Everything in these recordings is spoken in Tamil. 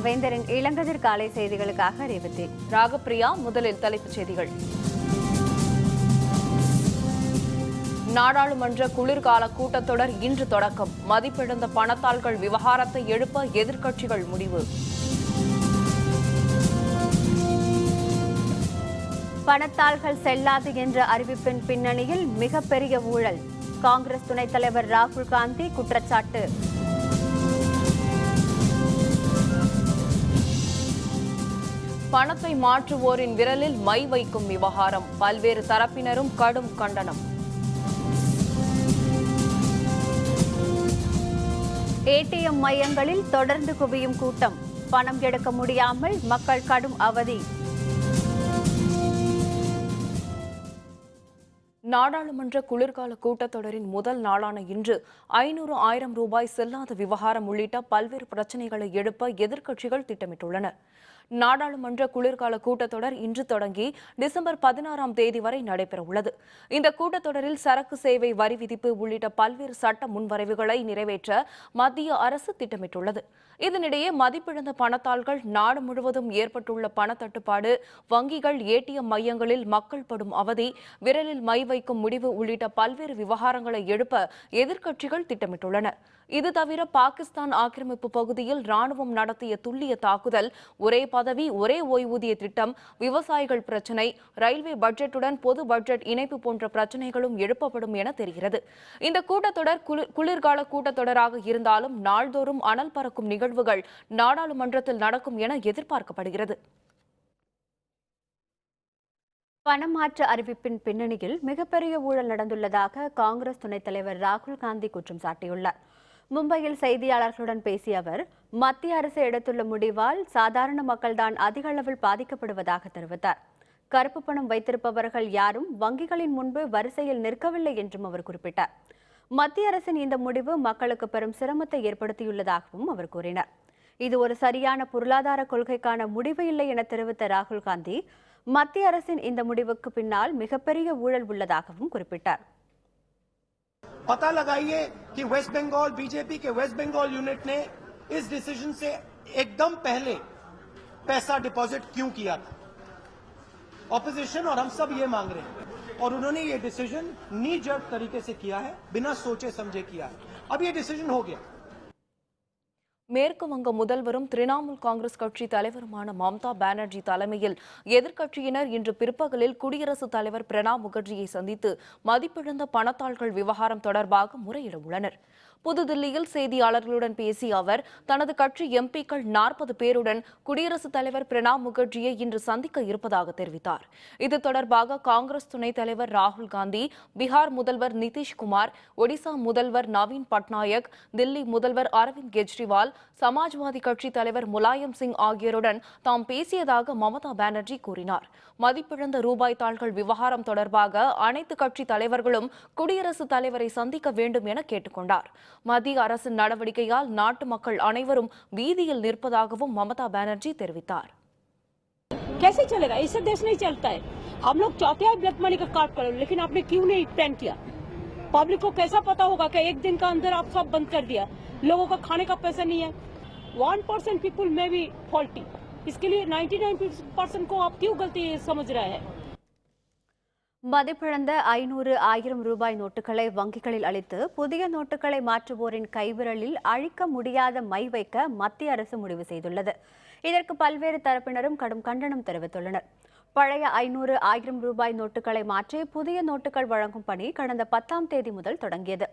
வேந்தரின் இளங்கதிர் காலை செய்திகளுக்காக ரேவதி. ராகப்பிரியா. முதலில் தலைப்புச் செய்திகள். நாடாளுமன்ற குளிர்கால கூட்டத்தொடர் இன்று தொடக்கம். மதிப்பிழந்த பணத்தாள்கள் விவகாரத்தை எழுப்ப எதிர்க்கட்சிகள் முடிவு. பணத்தாள்கள் செல்லாது என்ற அறிவிப்பின் பின்னணியில் மிகப்பெரிய ஊழல். காங்கிரஸ் துணைத் தலைவர் ராகுல் காந்தி குற்றச்சாட்டு. பணத்தை மாற்றுவோரின் விரலில் மை வைக்கும் விவகாரம். பல்வேறு தரப்பினரும் கடும் கண்டனம். ஏடிஎம் மையங்களில் தொடர்ந்து குவியும் கூட்டம். பணம் எடுக்க முடியாமல் மக்கள் கடும் அவதி. நாடாளுமன்ற குளிர்கால கூட்டத்தொடரின் முதல் நாளான இன்று 500,000 ரூபாய் செல்லாத விவகாரம் உள்ளிட்ட பல்வேறு பிரச்சினைகளை எழுப்ப எதிர்க்கட்சிகள் திட்டமிட்டுள்ளன. நாடாளுமன்ற குளிர்கால கூட்டத்தொடர் இன்று தொடங்கி டிசம்பர் 16ஆம் தேதி வரை நடைபெறவுள்ளது. இந்த கூட்டத்தொடரில் சரக்கு சேவை வரி விதிப்பு உள்ளிட்ட பல்வேறு சட்ட முன்வரைவுகளை நிறைவேற்ற மத்திய அரசு திட்டமிட்டுள்ளது. இதனிடையே மதிப்பிழந்த பணத்தாள்கள், நாடு முழுவதும் ஏற்பட்டுள்ள பணத்தட்டுப்பாடு, வங்கிகள், ஏடிஎம் மையங்களில் மக்கள் படும் அவதி, விரலில் மை வைக்கும் முடிவு உள்ளிட்ட பல்வேறு விவகாரங்களை எழுப்ப எதிர்க்கட்சிகள் திட்டமிட்டுள்ளன. இது தவிர பாகிஸ்தான் ஆக்கிரமிப்பு பகுதியில் ராணுவம் நடத்திய துல்லிய தாக்குதல், ஒரே பதவி ஒரே ஓய்வூதிய திட்டம், விவசாயிகள் பிரச்சினை, ரயில்வே பட்ஜெட்டுடன் பொது பட்ஜெட் இணைப்பு போன்ற பிரச்சினைகளும் எழுப்பப்படும் என தெரிகிறது. இந்த கூட்டத்தொடர் குளிர்கால கூட்டத்தொடராக இருந்தாலும் நாள்தோறும் அனல் பறக்கும் நிகழ்வுகள் நாடாளுமன்றத்தில் நடக்கும் என எதிர்பார்க்கப்படுகிறது. பணமாற்று அறிவிப்பின் பின்னணியில் மிகப்பெரிய ஊழல் நடந்துள்ளதாக காங்கிரஸ் துணைத் தலைவர் ராகுல் காந்தி குற்றம் சாட்டியுள்ளார். மும்பையில் செய்தியாளர்களுடன் பேசிய அவர், மத்திய அரசு எடுத்துள்ள முடிவால் சாதாரண மக்கள்தான் அதிக அளவில் பாதிக்கப்படுவதாக தெரிவித்தார். கருப்பு பணம் வைத்திருப்பவர்கள் யாரும் வங்கிகளின் முன்பு வரிசையில் நிற்கவில்லை என்றும் அவர் குறிப்பிட்டார். மத்திய அரசின் இந்த முடிவு மக்களுக்கு பெரும் சிரமத்தை ஏற்படுத்தியுள்ளதாகவும் அவர் கூறினார். இது ஒரு சரியான பொருளாதார கொள்கைக்கான முடிவு இல்லை என தெரிவித்த ராகுல் காந்தி, மத்திய அரசின் இந்த முடிவுக்கு பின்னால் மிகப்பெரிய ஊழல் உள்ளதாகவும் குறிப்பிட்டார். पता लगाइए कि वेस्ट बंगाल बीजेपी के वेस्ट बंगाल यूनिट ने इस डिसीजन से एकदम पहले पैसा डिपॉजिट क्यों किया था। ऑपोजिशन और हम सब ये मांग रहे हैं, और उन्होंने ये डिसीजन नी जर्क तरीके से किया है, बिना सोचे समझे किया है. अब ये डिसीजन हो गया. மேற்கு வங்க முதல்வரும் திரிணாமுல் காங்கிரஸ் கட்சி தலைவருமான மம்தா பானர்ஜி தலைமையில் எதிர்க்கட்சியினர் இன்று பிற்பகலில் குடியரசுத் தலைவர் பிரணாப் முகர்ஜியை சந்தித்து மதிப்பிழந்த பணத்தாள்கள் விவகாரம் தொடர்பாக முறையிட உள்ளனர். புதுதில்லியில் செய்தியாளர்களுடன் பேசிய அவர், தனது கட்சி எம்பிக்கள் 40 பேருடன் குடியரசுத் தலைவர் பிரணாப் முகர்ஜியை இன்று சந்திக்க இருப்பதாக தெரிவித்தார். இது தொடர்பாக காங்கிரஸ் துணைத் தலைவர் ராகுல் காந்தி, பீகார் முதல்வர் நிதிஷ்குமார், ஒடிசா முதல்வர் நவீன் பட்நாயக், தில்லி முதல்வர் அரவிந்த் கெஜ்ரிவால், சமாஜ்வாதி கட்சி தலைவர் முலாயம் சிங் ஆகியோருடன் தாம் பேசியதாக மம்தா பானர்ஜி கூறினார். மதிப்பிழந்த ரூபாய் தாள்கள் விவகாரம் தொடர்பாக அனைத்து கட்சி தலைவர்களும் குடியரசுத் தலைவரை சந்திக்க வேண்டும் என கேட்டுக் கொண்டார். மத்திய அரசின் நடவடிக்கையால் நாட்டு மக்கள் அனைவரும் வீதியில் நிற்பதாகவும் மம்தா பானர்ஜி தெரிவித்தார். कैसे चलेगा? इससे देश नहीं चलता है. हम लोग चाहते हैं ब्लैक मनी का काट करो, लेकिन आपने क्यों नहीं प्लान किया? पब्लिक को कैसा पता होगा कि एक दिन का अंदर आप सब बंद कर दिया, लोगों का खाने का पैसा नहीं है. 1% पीपल में भी फॉल्टी, इसके लिए 99% को आप क्यों गलती समझ रहे हैं? மதிப்பிழந்த 500,000 ரூபாய் நோட்டுகளை வங்கிகளில் அளித்து புதிய நோட்டுகளை மாற்றுவோரின் கைவிரலில் அழிக்க முடியாத மை வைக்க மத்திய அரசு முடிவு செய்துள்ளது. இதற்கு பல்வேறு தரப்பினரும் கடும் கண்டனம் தெரிவித்துள்ளனர். பழைய 500,000 ரூபாய் நோட்டுகளை மாற்றி புதிய நோட்டுகள் வழங்கும் பணி கடந்த 10ஆம் தேதி முதல் தொடங்கியது.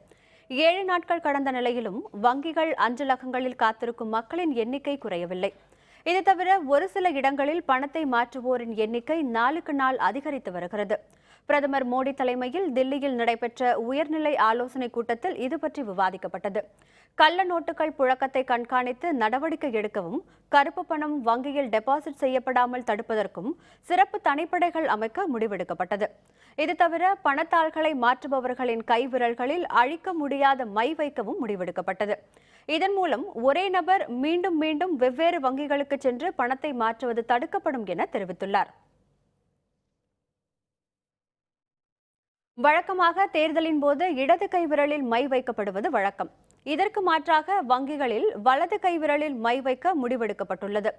7 நாட்கள் கடந்த நிலையிலும் வங்கிகள், அஞ்சலகங்களில் காத்திருக்கும் மக்களின் எண்ணிக்கை குறையவில்லை. இது தவிர ஒரு சில இடங்களில் பணத்தை மாற்றுவோரின் எண்ணிக்கை நாளுக்கு நாள் அதிகரித்து வருகிறது. பிரதமர் மோடி தலைமையில் தில்லியில் நடைபெற்ற உயர்நிலை ஆலோசனைக் கூட்டத்தில் இது பற்றி விவாதிக்கப்பட்டது. கள்ள நோட்டுகள் புழக்கத்தை கண்காணித்து நடவடிக்கை எடுக்கவும், கருப்பு பணம் வங்கியில் டெபாசிட் செய்யப்படாமல் தடுப்பதற்கும் சிறப்பு தனிப்படைகள் அமைக்க முடிவெடுக்கப்பட்டது. இது தவிர பணத்தாள்களை மாற்றுபவர்களின் கைவிரல்களில் அழிக்க முடியாத மை வைக்கவும் முடிவெடுக்கப்பட்டது. இதன் மூலம் ஒரே நபர் மீண்டும் மீண்டும் வெவ்வேறு வங்கிகளுக்கு சென்று பணத்தை மாற்றுவது தடுக்கப்படும் என தெரிவித்துள்ளார். வழக்கமாக தேர்தலின் போது இடது கைவிரலில் மை வைக்கப்படுவது வழக்கம். இதற்கு மாற்றாக வங்கிகளில் வலது கை விரலில் மை வைக்க முடிவெடுக்கப்பட்டுள்ளது.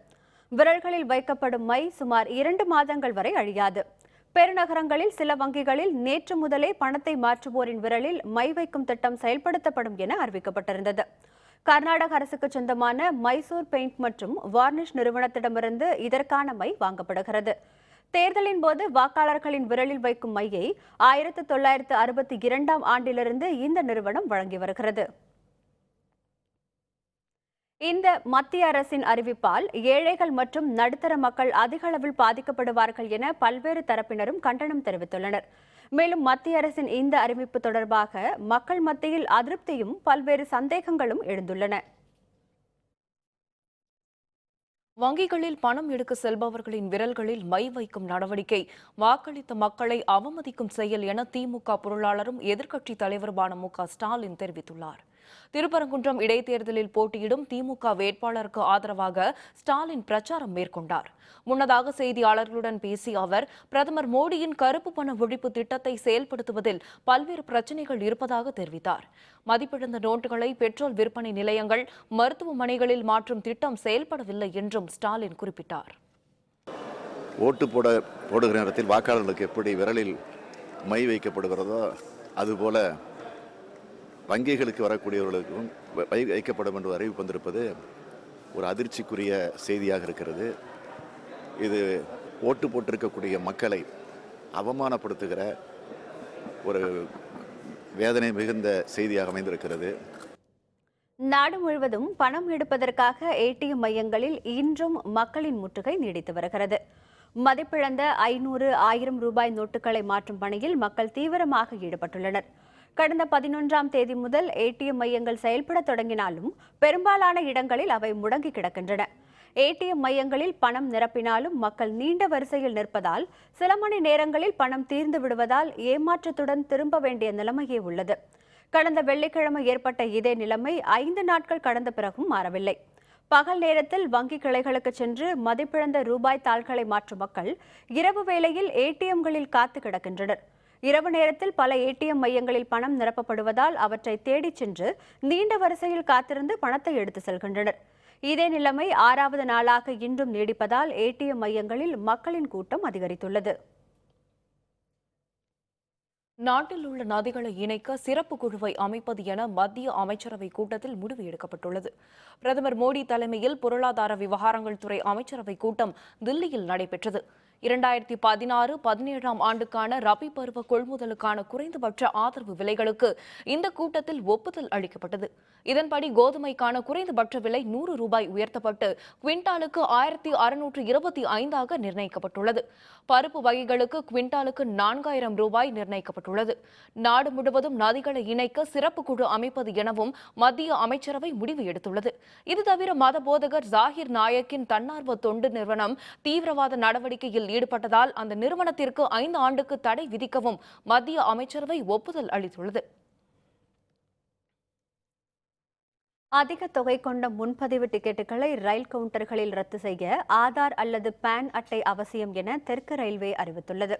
விரல்களில் வைக்கப்படும் மை சுமார் 2 மாதங்கள் வரை அழியாது. பெருநகரங்களில் சில வங்கிகளில் நேற்று முதலே பணத்தை மாற்றுவோரின் விரலில் மை வைக்கும் திட்டம் செயல்படுத்தப்படும் என அறிவிக்கப்பட்டிருந்தது. கர்நாடக அரசுக்கு சொந்தமான மைசூர் பெயிண்ட் மற்றும் வார்னிஷ் நிறுவனத்திடமிருந்து இதற்கான மை வாங்கப்படுகிறது. தேர்தலின் போது வாக்காளர்களின் விரலில் வைக்கும் மையை 1962ஆம் ஆண்டிலிருந்து இந்த நிறுவனம் வழங்கி வருகிறது. இந்த மத்திய அரசின் அறிவிப்பால் ஏழைகள் மற்றும் நடுத்தர மக்கள் அதிக அளவில் பாதிக்கப்படுவார்கள் என பல்வேறு தரப்பினரும் கண்டனம் தெரிவித்துள்ளனர். மேலும் மத்திய அரசின் இந்த அறிவிப்பு தொடர்பாக மக்கள் மத்தியில் அதிருப்தியும் பல்வேறு சந்தேகங்களும் எழுந்துள்ளன. வங்கிகளில் பணம் எடுக்க செல்பவர்களின் விரல்களில் மை வைக்கும் நடவடிக்கை வாக்களித்த மக்களை அவமதிக்கும் செயல் என திமுக பொருளாளரும் எதிர்க்கட்சித் தலைவருமான மு.க. ஸ்டாலின் தெரிவித்துள்ளார். திருப்பரங்குன்றம் இடைத்தேர்தலில் போட்டியிடும் திமுக வேட்பாளருக்கு ஆதரவாக ஸ்டாலின் பிரச்சாரம் மேற்கொண்டார். முன்னதாக செய்தியாளர்களுடன் பேசிய அவர், பிரதமர் மோடியின் கருப்பு பண ஒழிப்பு திட்டத்தை செயல்படுத்துவதில் பல்வேறு பிரச்சினைகள் இருப்பதாக தெரிவித்தார். மதிப்பிழந்த நோட்டுகளை பெட்ரோல் விற்பனை நிலையங்கள், மருத்துவமனைகளில் மாற்றும் திட்டம் செயல்படவில்லை என்றும் ஸ்டாலின் குறிப்பிட்டார். ஓட்டு போடுகிற நேரத்தில் வாக்காளர்களுக்கு எப்படி விரலில் மை வைக்கப்படுகிறதோ அதுபோல வங்கிகளுக்கு வரக்கூடியவர்களுக்கும் வைக்கப்படும் என்று அறிவிப்பு வந்திருப்பது ஒரு அதிர்ச்சிக்குரிய செய்தியாக இருக்கிறது. இது ஓட்டு போட்டிருக்கக்கூடிய மக்களை அவமானப்படுத்துகிற ஒரு வேதனை மிகுந்த செய்தியாக அமைந்திருக்கிறது. நாடு முழுவதும் பணம் எடுப்பதற்காக ஏடிஎம் மையங்களில் இன்றும் மக்களின் முற்றுகை நீடித்து வருகிறது. மதிப்பிழந்த 500, 1000 ரூபாய் நோட்டுகளை மாற்றும் பணியில் மக்கள் தீவிரமாக ஈடுபட்டுள்ளனர். கடந்த 11ஆம் தேதி முதல் ஏடிஎம் மையங்கள் செயல்பட தொடங்கினாலும் பெரும்பாலான இடங்களில் அவை முடங்கி கிடக்கின்றன. ஏடிஎம் மையங்களில் பணம் நிரப்பினாலும் மக்கள் நீண்ட வரிசையில் நிற்பதால் சில மணி நேரங்களில் பணம் தீர்ந்து விடுவதால் ஏமாற்றத்துடன் திரும்ப வேண்டிய நிலைமையே உள்ளது. கடந்த வெள்ளிக்கிழமை ஏற்பட்ட இதே நிலைமை 5 நாட்கள் கடந்த பிறகும் மாறவில்லை. பகல் நேரத்தில் வங்கி கிளைகளுக்கு சென்று மதிப்பிழந்த ரூபாய் தாள்களை மாற்றும் மக்கள் இரவு வேளையில் ஏடிஎம்களில் காத்து கிடக்கின்றனர். இரவு நேரத்தில் பல ஏடிஎம் மையங்களில் பணம் நிரப்பப்படுவதால் அவற்றை தேடிச் சென்று நீண்ட வரிசையில் காத்திருந்து பணத்தை எடுத்து செல்கின்றனர். இதே நிலைமை 6வது நாளாக இன்றும் நீடிப்பதால் ஏடிஎம் மையங்களில் மக்களின் கூட்டம் அதிகரித்துள்ளது. நாட்டில் உள்ள நதிகளை இணைக்க சிறப்பு குழுவை அமைப்பது என மத்திய அமைச்சரவை கூட்டத்தில் முடிவு எடுக்கப்பட்டுள்ளது. பிரதமர் மோடி தலைமையில் பொருளாதார விவகாரங்கள் துறை அமைச்சரவை கூட்டம் தில்லியில் நடைபெற்றது. 2016-17ஆம் ஆண்டுக்கான ரபி பருவ கொள்முதலுக்கான குறைந்தபட்ச ஆதரவு விலைகளுக்கு இந்த கூட்டத்தில் ஒப்புதல் அளிக்கப்பட்டது. இதன்படி கோதுமைக்கான குறைந்தபட்ச விலை 100 ரூபாய் உயர்த்தப்பட்டு குவிண்டாலுக்கு 1625ஆக நிர்ணயிக்கப்பட்டுள்ளது. பருப்பு வகைகளுக்கு குவிண்டாலுக்கு 4000 ரூபாய் நிர்ணயிக்கப்பட்டுள்ளது. நாடு முழுவதும் நதிகளை இணைக்க சிறப்பு குழு அமைப்பது எனவும் மத்திய அமைச்சரவை முடிவு எடுத்துள்ளது. இது தவிர மத போதகர் ஜாகிர் நாயக்கின் தன்னார்வ தொண்டு நிறுவனம் தீவிரவாத நடவடிக்கையில் ஈடுபட்டதால் அந்த நிறுவனத்திற்கு 5 ஆண்டுக்கு தடை விதிக்கவும் மத்திய அமைச்சரவை ஒப்புதல் அளித்துள்ளது. அதிக தொகை கொண்ட முன்பதிவு டிக்கெட்டுகளை ரயில் கவுண்டர்களில் ரத்து செய்ய ஆதார் அல்லது பான் அட்டை அவசியம் என தெற்கு ரயில்வே அறிவித்துள்ளது.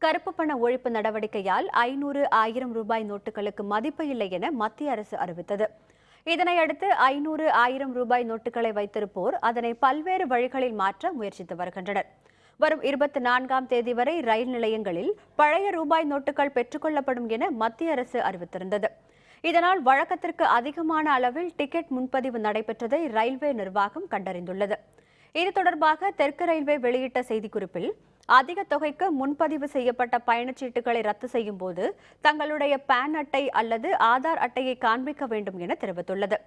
கருப்பு பண ஒழிப்பு நடவடிக்கையால் 500, 1000 ரூபாய் நோட்டுகளுக்கு மதிப்பு இல்லை என மத்திய அரசு அறிவித்தது. இதனையடுத்து 500, 1000 ரூபாய் நோட்டுகளை வைத்திருப்போர் அதனை பல்வேறு வழிகளில் மாற்ற முயற்சித்து வருகின்றனர். வரும் 24ஆம் தேதி வரை ரயில் நிலையங்களில் பழைய ரூபாய் நோட்டுகள் பெற்றுக்கொள்ளப்படும் என மத்திய அரசு அறிவித்திருந்தது. இதனால் வழக்கத்திற்கு அதிகமான அளவில் டிக்கெட் முன்பதிவு நடைபெற்றதை ரயில்வே நிர்வாகம் கண்டறிந்துள்ளது. இது தொடர்பாக தெற்கு ரயில்வே வெளியிட்ட செய்திக்குறிப்பில், அதிக தொகைக்கு முன்பதிவு செய்யப்பட்ட பயணச்சீட்டுகளை ரத்து செய்யும் போது தங்களுடைய பான் அட்டை அல்லது ஆதார் அட்டையை காண்பிக்க வேண்டும் என தெரிவித்துள்ளது.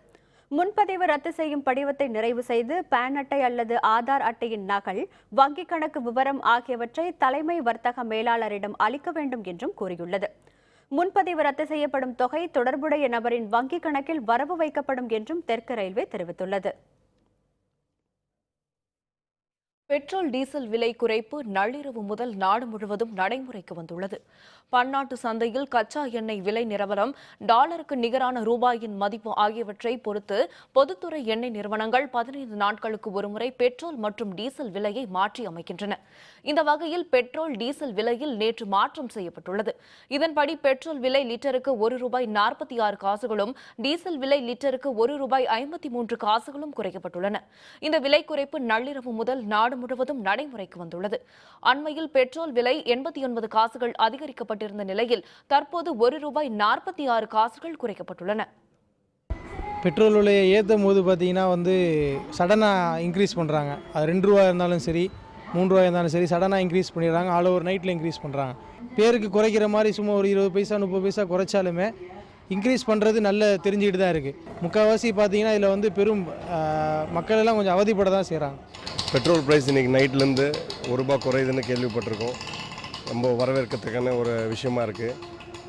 முன்பதிவு ரத்து செய்யும் படிவத்தை நிறைவு செய்து பான் அட்டை அல்லது ஆதார் அட்டையின் நகல், வங்கிக் கணக்கு விவரம் ஆகியவற்றை தலைமை வர்த்தக மேலாளரிடம் அளிக்க வேண்டும் என்றும் கூறியுள்ளது. முன்பதிவு ரத்து செய்யப்படும் தொகை தொடர்புடைய நபரின் வங்கிக் கணக்கில் வரவு வைக்கப்படும் என்றும் தெற்கு ரயில்வே தெரிவித்துள்ளது. பெட்ரோல் டீசல் விலை குறைப்பு நள்ளிரவு முதல் நாடு முழுவதும் நடைமுறைக்கு வந்துள்ளது. பன்னாட்டு சந்தையில் கச்சா எண்ணெய் விலை நிலவரம், டாலருக்கு நிகரான ரூபாயின் மதிப்பு ஆகியவற்றை பொறுத்து பொதுத்துறை எண்ணெய் நிறுவனங்கள் 15 நாட்களுக்கு ஒருமுறை பெட்ரோல் மற்றும் டீசல் விலையை மாற்றி அமைக்கின்றன. இந்த வகையில் பெட்ரோல் டீசல் விலையில் நேற்று மாற்றம் செய்யப்பட்டுள்ளது. இதன்படி பெட்ரோல் விலை லிட்டருக்கு ₹1.46 டீசல் விலை லிட்டருக்கு ₹1.53 குறைக்கப்பட்டுள்ளன. இந்த விலை குறைப்பு நள்ளிரவு முதல் நாடு முழுவதும் நடைமுறைக்கு வந்துள்ளது. அண்மையில் பெட்ரோல் விலை 89 காசுகள் அதிகரிக்கப்பட்டிருந்த நிலையில் தற்போது ₹1.46 குறைக்கப்பட்டுள்ளன. பெட்ரோல் விலையை ஏற்றும் போது பார்த்தீங்கன்னா சடனாக இன்க்ரீஸ் பண்ணுறாங்க. அது ₹2 இருந்தாலும் சரி, ₹3 இருந்தாலும் சரி, சடனாக இன்க்ரீஸ் பண்ணிடுறாங்க. ஆல் ஓவர் நைட்டில் இன்க்ரீஸ் பண்ணுறாங்க. பேருக்கு குறைக்கிற மாதிரி சும்மா ஒரு 20 பைசா 30 பைசா குறைச்சாலுமே இன்க்ரீஸ் பண்ணுறது நல்ல தெரிஞ்சுக்கிட்டு தான் இருக்குது. முக்கால்வாசி பார்த்தீங்கன்னா இதில் பெரும் மக்கள் எல்லாம் கொஞ்சம் அவதிப்பட தான் செய்கிறாங்க. பெட்ரோல் ப்ரைஸ் இன்றைக்கி நைட்லேருந்து ₹1 குறையுதுன்னு கேள்விப்பட்டிருக்கோம். ரொம்ப வரவேற்கத்தக்கான ஒரு விஷயமா இருக்குது.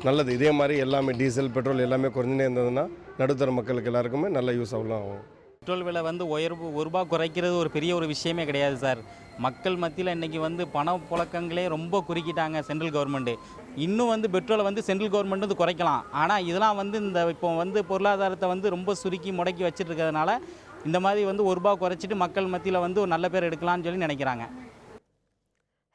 நல்லது. இதே மாதிரி எல்லாமே டீசல் பெட்ரோல் எல்லாமே குறைஞ்சுனே இருந்ததுன்னா நடுத்தர மக்களுக்கு எல்லாருக்குமே நல்ல யூஸ் ஆகும். பெட்ரோல் விலை உயர்வு ₹1 குறைக்கிறது ஒரு பெரிய ஒரு விஷயமே கிடையாது சார். மக்கள் மத்தியில் இன்றைக்கி பண புழக்கங்களே ரொம்ப குறுக்கிட்டாங்க சென்ட்ரல் கவர்மெண்ட்டு. இன்னும் பெட்ரோலை சென்ட்ரல் கவர்மெண்ட் குறைக்கலாம். ஆனால் இதெல்லாம் இந்த இப்போ பொருளாதாரத்தை ரொம்ப சுருக்கி முடக்கி வச்சுட்டு இருக்கிறதுனால இந்த மாதிரி ₹1 குறைச்சிட்டு மக்கள் மத்தியில் ஒரு நல்ல பேர் எடுக்கலாம்னு சொல்லி நினைக்கிறாங்க.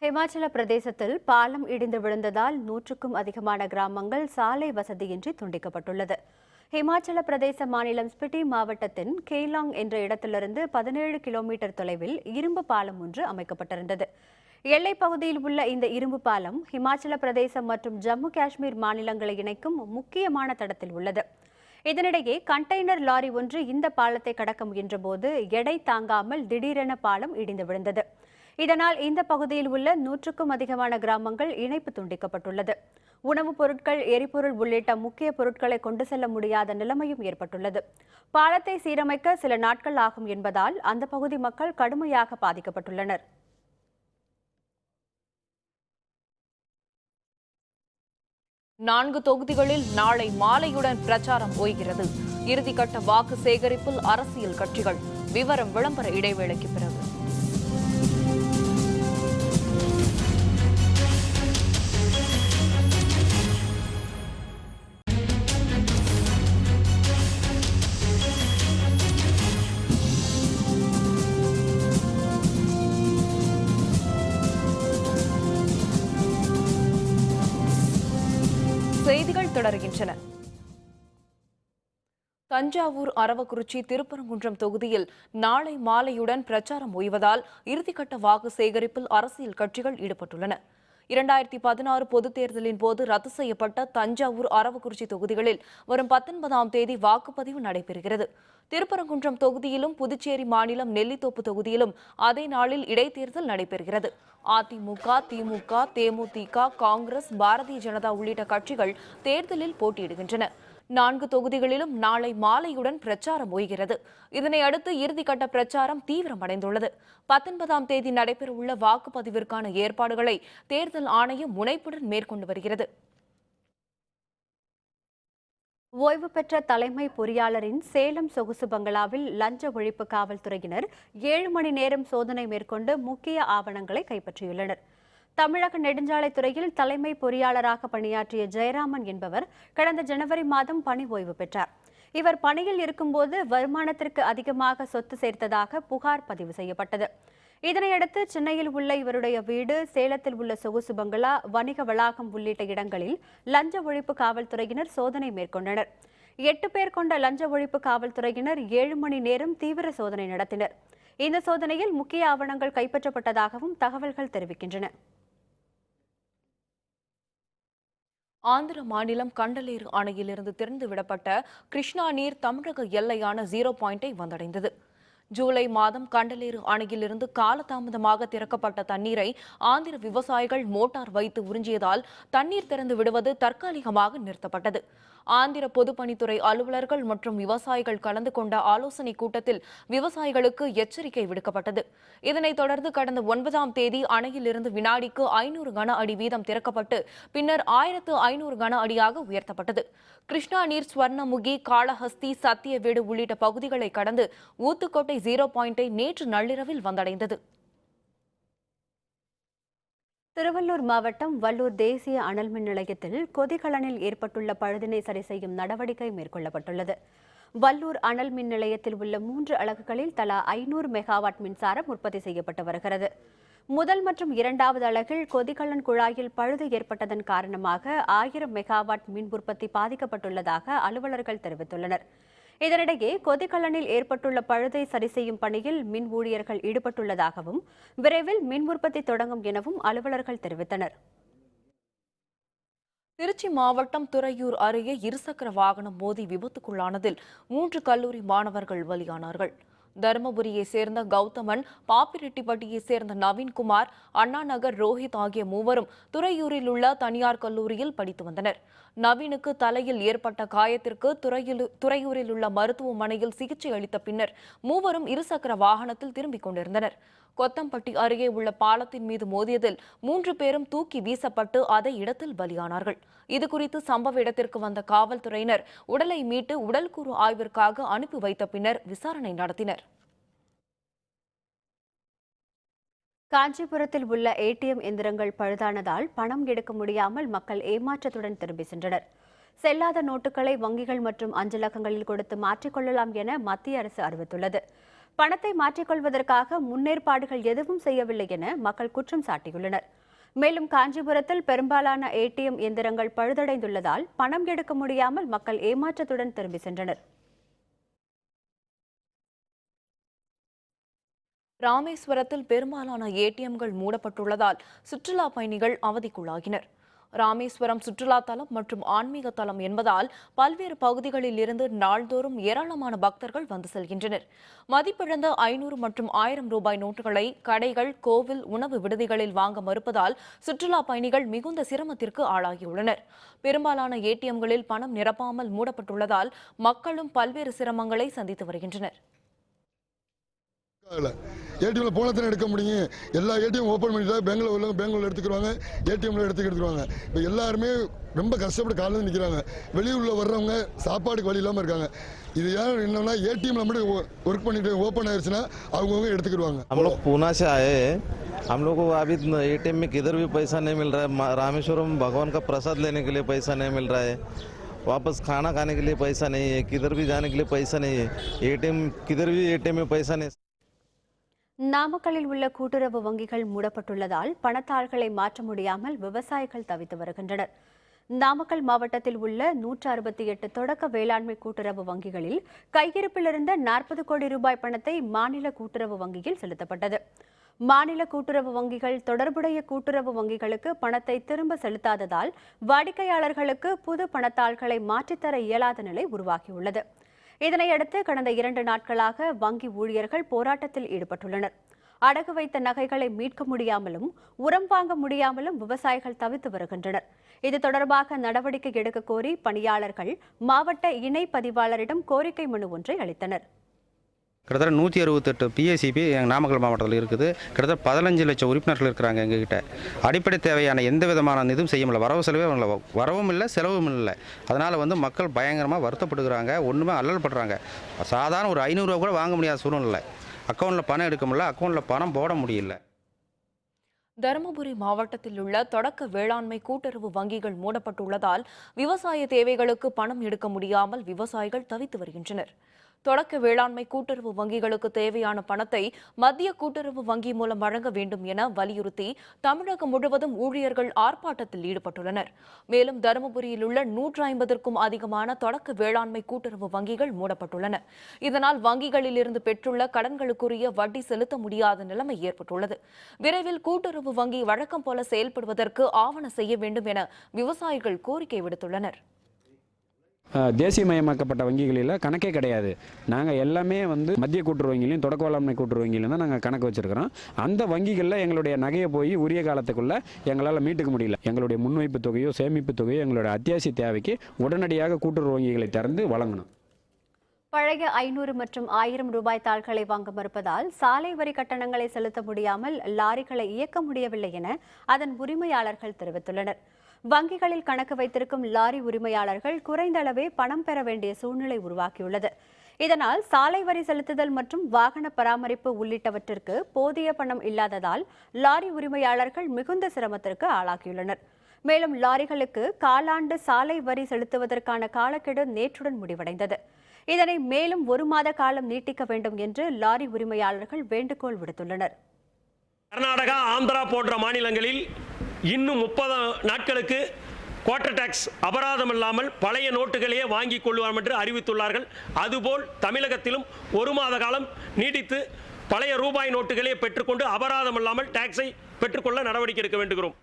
ஹிமாச்சல பிரதேசத்தில் பாலம் இடிந்து விழுந்ததால் 100க்கும் அதிகமான கிராமங்கள் சாலை வசதியின்றி துண்டிக்கப்பட்டுள்ளது. ஹிமாச்சல பிரதேச மாநிலம் ஸ்பிட்டி மாவட்டத்தின் கேலாங் என்ற இடத்திலிருந்து 17 கிலோமீட்டர் தொலைவில் இரும்பு பாலம் ஒன்று அமைக்கப்பட்டிருந்தது. எல்லைப் பகுதியில் உள்ள இந்த இரும்பு பாலம் ஹிமாச்சல பிரதேசம் மற்றும் ஜம்மு காஷ்மீர் மாநிலங்களை இணைக்கும் முக்கியமான தடத்தில் உள்ளது. இதனிடையே கண்டெய்னர் லாரி ஒன்று இந்த பாலத்தை கடக்க முயன்றபோது எடை தாங்காமல் திடீரென பாலம் இடிந்து விழுந்தது. இதனால் இந்த பகுதியில் உள்ள 100க்கும் அதிகமான கிராமங்கள் இணைப்பு துண்டிக்கப்பட்டுள்ளது. உணவுப் பொருட்கள், எரிபொருள் உள்ளிட்ட முக்கிய பொருட்களை கொண்டு செல்ல முடியாத நிலைமையும் ஏற்பட்டுள்ளது. பாலத்தை சீரமைக்க சில நாட்கள் ஆகும் என்பதால் அந்த பகுதி மக்கள் கடுமையாக பாதிக்கப்பட்டுள்ளனர். நான்கு தொகுதிகளில் நாளை மாலையுடன் பிரச்சாரம் ஓய்கிறது. இறுதிக்கட்ட வாக்கு சேகரிப்பில் அரசியல் கட்சிகள். விவரம் விளம்பர இடைவேளைக்கு பிறகு. செய்திகள் தொடர்கின்றன. தஞ்சாவூர், அரவக்குறிச்சி, திருப்பரங்குன்றம் தொகுதியில் நாளை மாலையுடன் பிரச்சாரம் ஓய்வதால் இறுதிக்கட்ட வாக்கு சேகரிப்பில் அரசியல் கட்சிகள் ஈடுபட்டுள்ளன. 2016 பொதுத் தேர்தலின் போது ரத்து செய்யப்பட்ட தஞ்சாவூர், அரவக்குறிச்சி தொகுதிகளில் வரும் 19ஆம் தேதி வாக்குப்பதிவு நடைபெறுகிறது. திருப்பரங்குன்றம் தொகுதியிலும் புதுச்சேரி மாநிலம் நெல்லித்தோப்பு தொகுதியிலும் அதே நாளில் இடைத்தேர்தல் நடைபெறுகிறது. அதிமுக, திமுக, தேமுதிக, காங்கிரஸ், பாரதிய ஜனதா உள்ளிட்ட கட்சிகள் தேர்தலில் போட்டியிடுகின்றன. 4 தொகுதிகளிலும் நாளை மாலையுடன் பிரச்சாரம் ஓய்கிறது. இதனையடுத்து இறுதிக்கட்ட பிரச்சாரம் தீவிரமடைந்துள்ளது. 19ஆம் தேதி நடைபெறவுள்ள வாக்குப்பதிவிற்கான ஏற்பாடுகளை தேர்தல் ஆணையம் முனைப்புடன் மேற்கொண்டு வருகிறது. ஓய்வு பெற்ற தலைமை பொறியாளரின் சேலம் சொகுசு பங்களாவில் லஞ்ச ஒழிப்பு காவல்துறையினர் 7 மணி நேரம் சோதனை மேற்கொண்டு முக்கிய ஆவணங்களை கைப்பற்றியுள்ளனர். தமிழக நெடுஞ்சாலைத்துறையில் தலைமை பொறியாளராக பணியாற்றிய ஜெயராமன் என்பவர் கடந்த ஜனவரி மாதம் பணி ஓய்வு பெற்றார். இவர் பணியில் இருக்கும்போது வருமானத்திற்கு அதிகமாக சொத்து சேர்த்ததாக புகார் பதிவு செய்யப்பட்டது. இதனையடுத்து சென்னையில் உள்ள இவருடைய வீடு, சேலத்தில் உள்ள சொகுசு பங்களா, வணிக வளாகம் உள்ளிட்ட இடங்களில் லஞ்ச ஒழிப்பு காவல்துறையினர் சோதனை மேற்கொண்டனர். 8 பேர் கொண்ட லஞ்ச ஒழிப்பு காவல்துறையினர் 7 மணி நேரம் தீவிர சோதனை நடத்தினர். இந்த சோதனையில் முக்கிய ஆவணங்கள் கைப்பற்றப்பட்டதாகவும் தகவல்கள் தெரிவிக்கின்றன. ஆந்திர மாநிலம் கண்டலேறு அணையிலிருந்து திறந்துவிடப்பட்ட கிருஷ்ணா நீர் தமிழக எல்லையான 0 பாயிண்டை வந்தடைந்தது. ஜூலை மாதம் கண்டலேறு அணையிலிருந்து காலதாமதமாக திறக்கப்பட்ட தண்ணீரை ஆந்திர விவசாயிகள் மோட்டார் வைத்து உறிஞ்சியதால் தண்ணீர் திறந்து விடுவது தற்காலிகமாக நிறுத்தப்பட்டது. ஆந்திர பொதுப்பணித்துறை அலுவலர்கள் மற்றும் விவசாயிகள் கலந்து கொண்ட ஆலோசனைக் கூட்டத்தில் விவசாயிகளுக்கு எச்சரிக்கை விடுக்கப்பட்டது. இதனைத் தொடர்ந்து கடந்த 9ஆம் தேதி அணையிலிருந்து வினாடிக்கு 500 கன அடி வீதம் திறக்கப்பட்டு பின்னர் 1500 கன அடியாக உயர்த்தப்பட்டது. கிருஷ்ணா நீர் ஸ்வர்ணமுகி, காளஹஸ்தி, சத்தியவேடு உள்ளிட்ட பகுதிகளை கடந்து ஊத்துக்கோட்டை 0 பாயிண்டை நேற்று நள்ளிரவில் வந்தடைந்தது. திருவள்ளூர் மாவட்டம் வல்லூர் தேசிய அனல் மின் நிலையத்தில் கொதிகலனில் ஏற்பட்டுள்ள பழுதினை சரி செய்யும் நடவடிக்கை மேற்கொள்ளப்பட்டுள்ளது. வல்லூர் அனல் மின் நிலையத்தில் உள்ள 3 அலகுகளில் தலா 500 மெகாவாட் மின்சாரம் உற்பத்தி செய்யப்பட்டு வருகிறது. முதல் மற்றும் 2வது அலகில் கொதிகலன் குழாயில் பழுது ஏற்பட்டதன் காரணமாக 1000 மெகாவாட் மின் உற்பத்தி பாதிக்கப்பட்டுள்ளதாக அலுவலர்கள் தெரிவித்துள்ளனர். இதனிடையே கொதிகலனில் ஏற்பட்டுள்ள பழுதை சரி செய்யும் பணியில் மின் ஊழியர்கள் ஈடுபட்டுள்ளதாகவும் விரைவில் மின் உற்பத்தி தொடங்கும் எனவும் அலுவலர்கள் தெரிவித்தனர். திருச்சி மாவட்டம் துறையூர் அருகே இருசக்கர வாகனம் மோதி விபத்துக்குள்ளானதில் 3 கல்லூரி மாணவர்கள் பலியானார்கள். தருமபுரியை சேர்ந்த கௌதமன், பாப்பிரெட்டிப்பட்டியை சேர்ந்த நவீன்குமார், அண்ணா நகர் ரோஹித் ஆகிய மூவரும் துறையூரில் உள்ள தனியார் கல்லூரியில் படித்து வந்தனர். நவீனுக்கு தலையில் ஏற்பட்ட காயத்திற்கு துறையூரில் உள்ள மருத்துவமனையில் சிகிச்சை அளித்த பின்னர் மூவரும் இருசக்கர வாகனத்தில் திரும்பிக் கொண்டிருந்தனர். கொத்தம்பட்டி அருகே உள்ள பாலத்தின் மீது மோதியதில் 3 பேரும் தூக்கி வீசப்பட்டு அதே இடத்தில் பலியானார்கள். இதுகுறித்து சம்பவ இடத்திற்கு வந்த காவல்துறையினர் உடலை மீட்டு உடல்கூறு ஆய்விற்காக அனுப்பி வைத்த பின்னர் விசாரணை நடத்தினர். காஞ்சிபுரத்தில் உள்ள ஏடிஎம் எந்திரங்கள் பழுதானதால் பணம் எடுக்க முடியாமல் மக்கள் ஏமாற்றத்துடன் திரும்பி சென்றனர். செல்லாத நோட்டுகளை வங்கிகள் மற்றும் அஞ்சலகங்களில் கொடுத்து மாற்றிக்கொள்ளலாம் என மத்திய அரசு அறிவித்துள்ளது. பணத்தை மாற்றிக்கொள்வதற்காக முன்னேற்பாடுகள் எதுவும் செய்யவில்லை என மக்கள் குற்றம் சாட்டியுள்ளனர். மேலும் காஞ்சிபுரத்தில் பெரும்பாலான ஏடிஎம் எந்திரங்கள் பழுதடைந்துள்ளதால் பணம் எடுக்க முடியாமல் மக்கள் ஏமாற்றத்துடன் திரும்பி சென்றனர். ராமேஸ்வரத்தில் பெரும்பாலான ஏடிஎம்கள் மூடப்பட்டுள்ளதால் சுற்றுலா பயணிகள் அவதிக்குள்ளாகினர். ராமேஸ்வரம் சுற்றுலா தலம் மற்றும் ஆன்மீக தலம் என்பதால் பல்வேறு பகுதிகளில் இருந்து நாள்தோறும் ஏராளமான பக்தர்கள் வந்து செல்கின்றனர். மதிப்பிழந்த 500 மற்றும் 1000 ரூபாய் நோட்டுகளை கடைகள், கோவில், உணவு விடுதிகளில் வாங்க மறுப்பதால் சுற்றுலா பயணிகள் மிகுந்த சிரமத்திற்கு ஆளாகியுள்ளனர். பெரும்பாலான ஏடிஎம்களில் பணம் நிரப்பாமல் மூடப்பட்டுள்ளதால் மக்களும் பல்வேறு சிரமங்களை சந்தித்து வருகின்றனர். ஏடிஎம்ல போனதானே எடுக்க முடியும். எல்லா ஏடிஎம் ஓப்பன் பண்ணிட்டா பெங்களூர்ல எடுத்துக்கிறாங்க, ஏடிஎம்ல எடுத்துக்கிடுவாங்க. இப்போ எல்லாருமே ரொம்ப கஷ்டப்பட்டு காலையில் நிற்கிறாங்க. வெளியூரில் வர்றவங்க சாப்பாடுக்கு வழி இல்லாமல் இருக்காங்க. இது ஏன் என்னன்னா ஏடிஎம்ல மட்டும் ஒர்க் பண்ணிட்டு ஓப்பன் ஆயிடுச்சுன்னா அவங்கவுங்க எடுத்துக்கிடுவாங்க. हम लोग पूना से आए हैं. हम लोग को अभी एटीएम में किधर भी पैसा नहीं मिल रहा है. रामेश्वरम भगवान का प्रसाद लेने के लिए पैसा नहीं मिल रहा है. वापस खाना खाने के लिए पैसा नहीं है. किधर भी जाने के लिए पैसा नहीं है. एटीएम किधर भी एटीएम में पैसा नहीं. நாமக்கல்லில் உள்ள கூட்டுறவு வங்கிகள் மூடப்பட்டுள்ளதால் பணத்தாள்களை மாற்ற முடியாமல் விவசாயிகள் தவித்து வருகின்றனர். நாமக்கல் மாவட்டத்தில் உள்ள 168 தொடக்க வேளாண்மை கூட்டுறவு வங்கிகளில் கையிருப்பில் இருந்த 40 கோடி ரூபாய் பணத்தை மாநில கூட்டுறவு வங்கியில் செலுத்தப்பட்டது. மாநில கூட்டுறவு வங்கிகள் தொடர்புடைய கூட்டுறவு வங்கிகளுக்கு பணத்தை திரும்ப செலுத்தாததால் வாடிக்கையாளர்களுக்கு புது பணத்தாள்களை மாற்றித்தர இயலாத நிலை உருவாகியுள்ளது. இதனையடுத்து கடந்த 2 நாட்களாக வங்கி ஊழியர்கள் போராட்டத்தில் ஈடுபட்டுள்ளனர். அடகு வைத்த நகைகளை மீட்க முடியாமலும் உரம் வாங்க முடியாமலும் விவசாயிகள் தவித்து வருகின்றனர். இது தொடர்பாக நடவடிக்கை எடுக்க கோரி பணியாளர்கள் மாவட்ட இணை பதிவாளரிடம் கோரிக்கை மனு ஒன்றை அளித்தனர். கிட்டத்தட்ட 168 பிஎஸ்சிபி எங்கள் நாமக்கல் மாவட்டத்தில் இருக்குது. கிட்டத்தட்ட 15 லட்சம் உறுப்பினர்கள் இருக்கிறாங்க எங்ககிட்ட. அடிப்படை தேவையான எந்த விதமான இதுவும் செய்ய முடியல. வரவு செலவே இல்லை, வரவும் இல்லை, செலவும் இல்லை. அதனால் மக்கள் பயங்கரமாக வருத்தப்படுகிறாங்க, ஒன்றுமே அல்லல் படுறாங்க. சாதாரண ஒரு 500 ரூபா கூட வாங்க முடியாத சூழ்நிலை. அக்கௌண்ட்டில் பணம் எடுக்க முடியல, அக்கௌண்ட்டில் பணம் போட முடியல. தருமபுரி மாவட்டத்தில் உள்ள தொடக்க வேளாண்மை கூட்டுறவு வங்கிகள் மூடப்பட்டுள்ளதால் விவசாய தேவைகளுக்கு பணம் எடுக்க முடியாமல் விவசாயிகள் தவித்து வருகின்றனர். தொடக்க வேளாண்மை கூட்டுறவு வங்கிகளுக்கு தேவையான பணத்தை மத்திய கூட்டுறவு வங்கி மூலம் வழங்க வேண்டும் என வலியுறுத்தி தமிழகம் முழுவதும் ஊழியர்கள் ஆர்ப்பாட்டத்தில் ஈடுபட்டுள்ளனர். மேலும் தருமபுரியில் உள்ள 150க்கும் அதிகமான தொடக்க வேளாண்மை கூட்டுறவு வங்கிகள் மூடப்பட்டுள்ளன. இதனால் வங்கிகளில் இருந்து பெற்றுள்ள கடன்களுக்குரிய வட்டி செலுத்த முடியாத நிலைமை ஏற்பட்டுள்ளது. விரைவில் கூட்டுறவு வங்கி வழக்கம் போல செயல்படுவதற்கு ஆவண செய்ய வேண்டும் என விவசாயிகள் கோரிக்கை விடுத்துள்ளனர். தேசியமயமாக்கப்பட்ட வங்கிகளில் கணக்கே கிடையாது. நாங்கள் எல்லாமே மத்திய கூட்டுறவு வங்கிலையும் தொடக்க வேளாண்மை கூட்டுறவு வங்கியிலும் தான் நாங்கள் கணக்கு வச்சுருக்கிறோம். அந்த வங்கிகளில் எங்களுடைய நகையை போய் உரிய காலத்துக்குள்ளே எங்களால் மீட்டுக்க முடியல. எங்களுடைய முன்வைப்பு தொகையோ சேமிப்பு தொகையோ எங்களுடைய அத்தியாவசிய தேவைக்கு உடனடியாக கூட்டுறவு வங்கிகளை திறந்து வழங்கணும். பழைய 500 மற்றும் 1000 ரூபாய் தாள்களை வாங்க மறுப்பதால் சாலை வரி கட்டணங்களை செலுத்த முடியாமல் லாரிகளை இயக்க முடியவில்லை என அதன் உரிமையாளர்கள் தெரிவித்துள்ளனர். வங்கிகளில் கணக்கு வைத்திருக்கும் லாரி உரிமையாளர்கள் குறைந்த அளவே பணம் பெற வேண்டிய சூழ்நிலை உருவாக்கியுள்ளது. இதனால் சாலை வரி செலுத்துதல் மற்றும் வாகன பராமரிப்பு உள்ளிட்டவற்றிற்கு போதிய பணம் இல்லாததால் லாரி உரிமையாளர்கள் மிகுந்த சிரமத்திற்கு ஆளாகியுள்ளனர். மேலும் லாரிகளுக்கு காலாண்டு சாலை வரி செலுத்துவதற்கான காலக்கெடு நேற்றுடன் முடிவடைந்தது. இதனை மேலும் 1 மாத காலம் நீட்டிக்க வேண்டும் என்று லாரி உரிமையாளர்கள் வேண்டுகோள் விடுத்துள்ளனர். கர்நாடகா, ஆந்திரா போன்ற மாநிலங்களில் இன்னும் 30 நாட்களுக்கு குவார்டர் டாக்ஸ் அபராதம் இல்லாமல் பழைய நோட்டுகளையே வாங்கிக் கொள்வார் என்று அறிவித்துள்ளார்கள். அதுபோல் தமிழகத்திலும் 1 மாத காலம் நீடித்து பழைய ரூபாய் நோட்டுகளே பெற்றுக்கொண்டு அபராதம் இல்லாமல் டாக்ஸை பெற்றுக்கொள்ள நடவடிக்கை எடுக்க வேண்டுகிறோம்.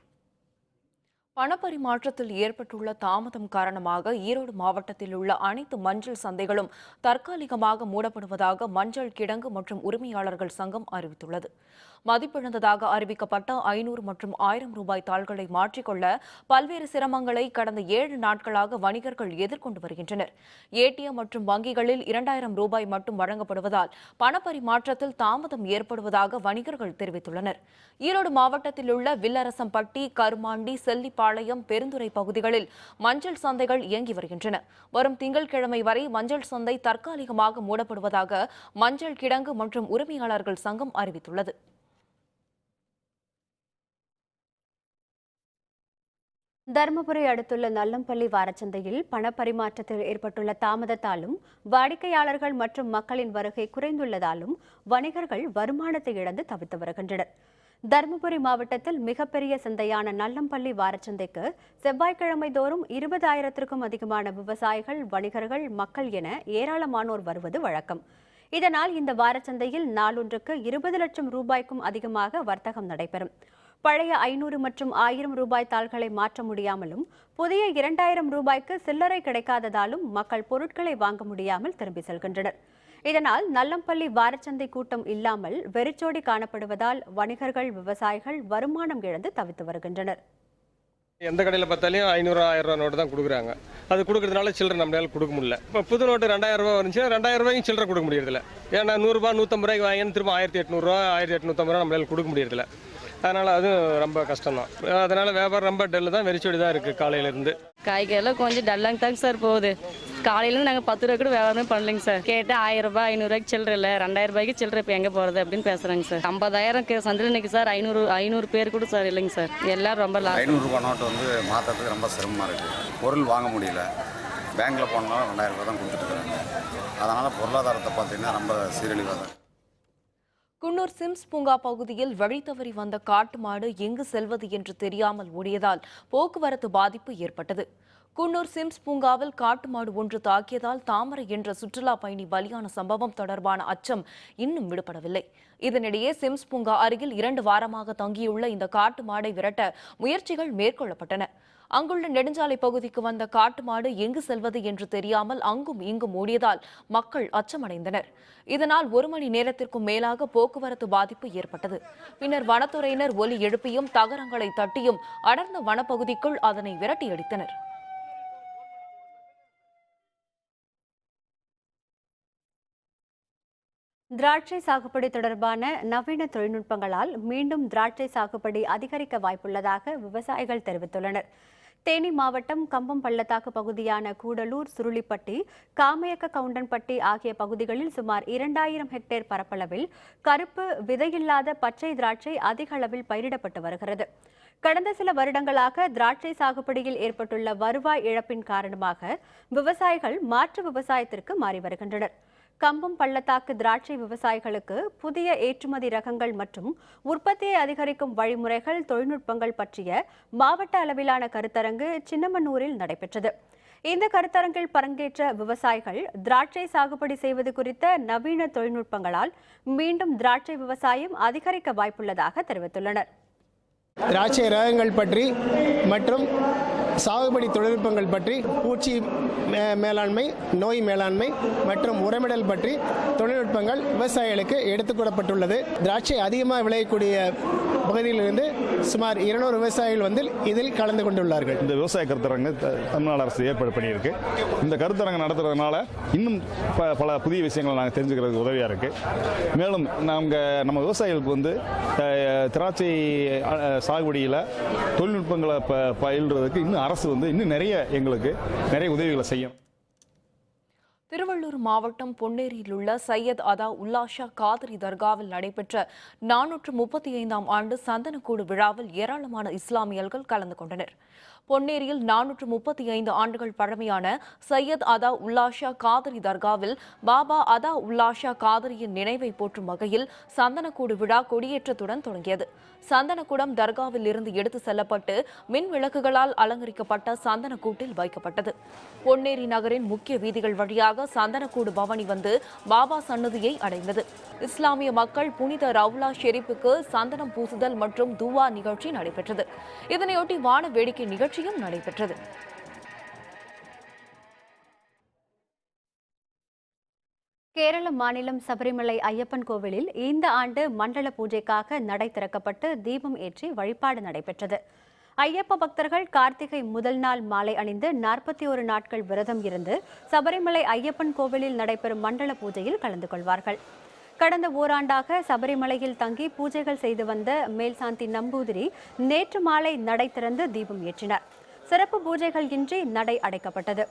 பணப்பரிமாற்றத்தில் ஏற்பட்டுள்ள தாமதம் காரணமாக ஈரோடு மாவட்டத்தில் உள்ள அனைத்து மஞ்சள் சந்தைகளும் தற்காலிகமாக மூடப்படுவதாக மஞ்சள் கிடங்கு மற்றும் உரிமையாளர்கள் சங்கம் அறிவித்துள்ளது. மதிப்பிழந்ததாக அறிவிக்கப்பட்ட 500 மற்றும் 1000 ரூபாய் தாள்களை மாற்றிக்கொள்ள பல்வேறு சிரமங்களை கடந்த 7 நாட்களாக வணிகர்கள் எதிர்கொண்டு வருகின்றனர். ஏடிஎம் மற்றும் வங்கிகளில் 2000 ரூபாய் மட்டும் வழங்கப்படுவதால் பணப்பரிமாற்றத்தில் தாமதம் ஏற்படுவதாக வணிகர்கள் தெரிவித்துள்ளனர். ஈரோடு மாவட்டத்தில் உள்ள வில்லரசம்பட்டி, கருமாண்டி, செல்லிப்பாளையம், பெருந்துறை பகுதிகளில் மஞ்சள் சந்தைகள் இயங்கி வருகின்றன. வரும் திங்கட்கிழமை வரை மஞ்சள் சந்தை தற்காலிகமாக மூடப்படுவதாக மஞ்சள் கிடங்கு மற்றும் உரிமையாளர்கள் சங்கம் அறிவித்துள்ளது. தருமபுரி அடுத்துள்ள நல்லம்பள்ளி வாரச்சந்தையில் பணப்பரிமாற்றத்தில் ஏற்பட்டுள்ள தாமதத்தாலும் வாடிக்கையாளர்கள் மற்றும் மக்களின் வருகை குறைந்துள்ளதாலும் வணிகர்கள் வருமானத்தை இழந்து தவித்து வருகின்றனர். தருமபுரி மாவட்டத்தில் மிகப்பெரிய சந்தையான நல்லம்பள்ளி வாரச்சந்தைக்கு செவ்வாய்க்கிழமை தோறும் 20,000க்கும் அதிகமான விவசாயிகள், வணிகர்கள், மக்கள் என ஏராளமானோர் வருவது வழக்கம். இதனால் இந்த வாரச்சந்தையில் நாளொன்றுக்கு 20 லட்சம் ரூபாய்க்கும் அதிகமாக வர்த்தகம் நடைபெறும். பழைய 500 மற்றும் 1000 ரூபாய் தாள்களை மாற்ற முடியாமலும் புதிய 2000 ரூபாய்க்கு சில்லறை கிடைக்காததாலும் மக்கள் பொருட்களை வாங்க முடியாமல் திரும்பி செல்கின்றனர். இதனால் நல்லம்பள்ளி வாரச்சந்தை கூட்டம் இல்லாமல் வெறிச்சோடி காணப்படுவதால் வணிகர்கள், விவசாயிகள் வருமானம் இழந்து தவித்து வருகின்றனர். எந்த கடையில் பார்த்தாலும் 500-1000 ரூபா நோட்டு தான் கொடுக்குறாங்க. அது கொடுக்கறதுனால சில்லறை நம்மளால கொடுக்க முடியல. இப்போ புது நோட்டு 2000 ரூபா வந்துச்சுன்னா 2000 ரூபாய்க்கும் சில்லறை கொடுக்க முடியறதில்ல. ஏன்னா 100 ரூபா 150 ரூபாய்க்கு வாங்கி திரும்ப 1800 ரூபா 1850 ரூபா நம்மளால கொடுக்க முடியறதில்ல. அதனால் அது ரொம்ப கஷ்டம் தான். அதனால் வியாபாரம் ரொம்ப டல்லு தான், வெறிச்சோடி தான் இருக்குது காலையிலேருந்து. காய்கறிலாம் கொஞ்சம் டல்லாங்க தாங்க சார் போகுது. காலையிலேருந்து நாங்கள் 10 ரூபா கூட வியாபாரமே பண்ணலைங்க சார். கேட்டால் 1000 ரூபாய் 500 ரூபாய்க்கு சில்லற இல்லை, 2000 ரூபாய்க்கு சில்லற இப்போ எங்கே போகிறது அப்படின்னு பேசுகிறாங்க சார். 50,000 சந்தையில் நிற்கி சார். 500 பேர் கூட சார் இல்லைங்க சார். எல்லாரும் ரொம்ப 500 ரூபா நோட்டு வந்து மாற்றுறதுக்கு ரொம்ப சிரமமாக இருக்குது. பொருள் வாங்க முடியல. பேங்க்கில் போனாலும் 2000 ரூபா தான் கொடுத்துட்ருக்காங்க. அதனால் பொருளாதாரத்தை பார்த்தீங்கன்னா ரொம்ப சீரழிவாக தான். குன்னூர் சிம்ஸ் பூங்கா பகுதியில் வழி தவறி வந்த காட்டு மாடு எங்கு செல்வது என்று தெரியாமல் ஓடியதால் போக்குவரத்து பாதிப்பு ஏற்பட்டது. குன்னூர் சிம்ஸ் பூங்காவில் காட்டு மாடு ஒன்று தாக்கியதால் தாமரை என்ற சுற்றுலா பயணி பலியான சம்பவம் தொடர்பான அச்சம் இன்னும் விடுபடவில்லை. இதனிடையே சிம்ஸ் பூங்கா அருகில் 2 வாரமாக தங்கியுள்ள இந்த காட்டு மாடை விரட்ட முயற்சிகள் மேற்கொள்ளப்பட்டன. அங்குள்ள நெடுஞ்சாலை பகுதிக்கு வந்த காட்டு மாடு எங்கு செல்வது என்று தெரியாமல் அங்கும் இங்கும் ஓடியதால் மக்கள் அச்சமடைந்தனர். இதனால் 1 மணி நேரத்திற்கும் மேலாக போக்குவரத்து பாதிப்பு ஏற்பட்டது. பின்னர் வனத்துறையினர் ஒலி எழுப்பியும் தகரங்களை தட்டியும் அடர்ந்த வனப்பகுதிக்குள் அதனை விரட்டியடித்தனர். திராட்சை சாகுபடி தொடர்பான நவீன தொழில்நுட்பங்களால் மீண்டும் திராட்சை சாகுபடி அதிகரிக்க வாய்ப்புள்ளதாக விவசாயிகள் தெரிவித்துள்ளனர். தேனி மாவட்டம் கம்பம் பள்ளத்தாக்கு பகுதியான கூடலூர், சுருளிப்பட்டி, காமையக்க கவுண்டன்பட்டி ஆகிய பகுதிகளில் சுமார் 2000 ஹெக்டேர் பரப்பளவில் கருப்பு விதையில்லாத பச்சை திராட்சை அதிக அளவில் பயிரிடப்பட்டு வருகிறது. கடந்த சில வருடங்களாக திராட்சை சாகுபடியில் ஏற்பட்டுள்ள வருவாய் இழப்பின் காரணமாக விவசாயிகள் மாற்று விவசாயத்திற்கு மாறி வருகின்றனர். கம்பம் பள்ளத்தாக்கு திராட்சை விவசாயிகளுக்கு புதிய ஏற்றுமதி ரகங்கள் மற்றும் உற்பத்தியை அதிகரிக்கும் வழிமுறைகள், தொழில்நுட்பங்கள் பற்றிய மாவட்ட அளவிலான கருத்தரங்கு சின்னமனூரில் நடைபெற்றது. இந்த கருத்தரங்கில் பங்கேற்ற விவசாயிகள் திராட்சை சாகுபடி செய்வது குறித்த நவீன தொழில்நுட்பங்களால் மீண்டும் திராட்சை விவசாயம் அதிகரிக்க வாய்ப்புள்ளதாக தெரிவித்துள்ளனர். திராட்சை ரகங்கள் பற்றி மற்றும் சாகுபடி தொழில்நுட்பங்கள் பற்றி, பூச்சி மேலாண்மை, நோய் மேலாண்மை மற்றும் உரமிடல் பற்றி தொழில்நுட்பங்கள் விவசாயிகளுக்கு எடுத்துக்கூடப்பட்டுள்ளது. திராட்சை அதிகமாக விளையக்கூடிய பகுதியிலிருந்து சுமார் 200 விவசாயிகள் வந்து இதில் கலந்து கொண்டுள்ளார்கள். இந்த விவசாய கருத்தரங்கு தமிழ்நாடு அரசு ஏற்பாடு பண்ணியிருக்கு. இந்த கருத்தரங்கு நடத்துறதுனால இன்னும் பல புதிய விஷயங்களை நாங்கள் தெரிஞ்சுக்கிறதுக்கு உதவியாக இருக்கு. மேலும் நம்ம விவசாயிகளுக்கு வந்து திராட்சை சாகுபடியில் தொழில்நுட்பங்களை பயில்றதுக்கு இன்னும் அரசு வந்து இன்னும் நிறைய எங்களுக்கு நிறைய உதவிகளை செய்யும். திருவள்ளூர் மாவட்டம் பொன்னேரியில் உள்ள சையத் அதா உல்லாஷா காதரி தர்காவில் நடைபெற்ற 435ஆம் ஆண்டு சந்தனக்கூடு விழாவில் ஏராளமான இஸ்லாமியர்கள் கலந்து கொண்டனர். பொன்னேரியில் 435 ஆண்டுகள் பழமையான சையத் அதா உல்லாஷா காதரி தர்காவில் பாபா அதா உல்லாஷா காதரியின் நினைவை போற்றும் வகையில் சந்தனக்கூடு விழா கொடியேற்றத்துடன் தொடங்கியது. சந்தனக்கூடம் தர்காவில் இருந்து எடுத்து செல்லப்பட்டு மின் விளக்குகளால் அலங்கரிக்கப்பட்ட சந்தனக்கூட்டில் வைக்கப்பட்டது. பொன்னேரி நகரின் முக்கிய வீதிகள் வழியாக சந்தனக்கூடு பவனி வந்து பாபா சன்னதியை அடைந்தது. இஸ்லாமிய மக்கள் புனித ரவுலா ஷெரீப்புக்கு சந்தனம் பூசுதல் மற்றும் துவா நிகழ்ச்சி நடைபெற்றது. இதனையொட்டி வான வேடிக்கை நிகழ்ச்சியும் நடைபெற்றது. கேரள மாநிலம் சபரிமலை ஐயப்பன் கோவிலில் இந்த ஆண்டு மண்டல பூஜைக்காக நடை திறக்கப்பட்டு தீபம் ஏற்றி வழிபாடு நடைபெற்றது. ஐயப்ப பக்தர்கள் கார்த்திகை முதல் நாள் மாலை அணிந்து 41 நாட்கள் விரதம் இருந்து சபரிமலை ஐயப்பன் கோவிலில் நடைபெறும் மண்டல பூஜையில் கலந்து கொள்வார்கள். கடந்த ஓராண்டாக சபரிமலையில் தங்கி பூஜைகள் செய்து வந்த மேல்சாந்தி நம்பூதிரி நேற்று மாலை நடை திறந்து தீபம் ஏற்றினார். சிறப்பு பூஜைகள் இன்றி நடை அடைக்கப்பட்டது.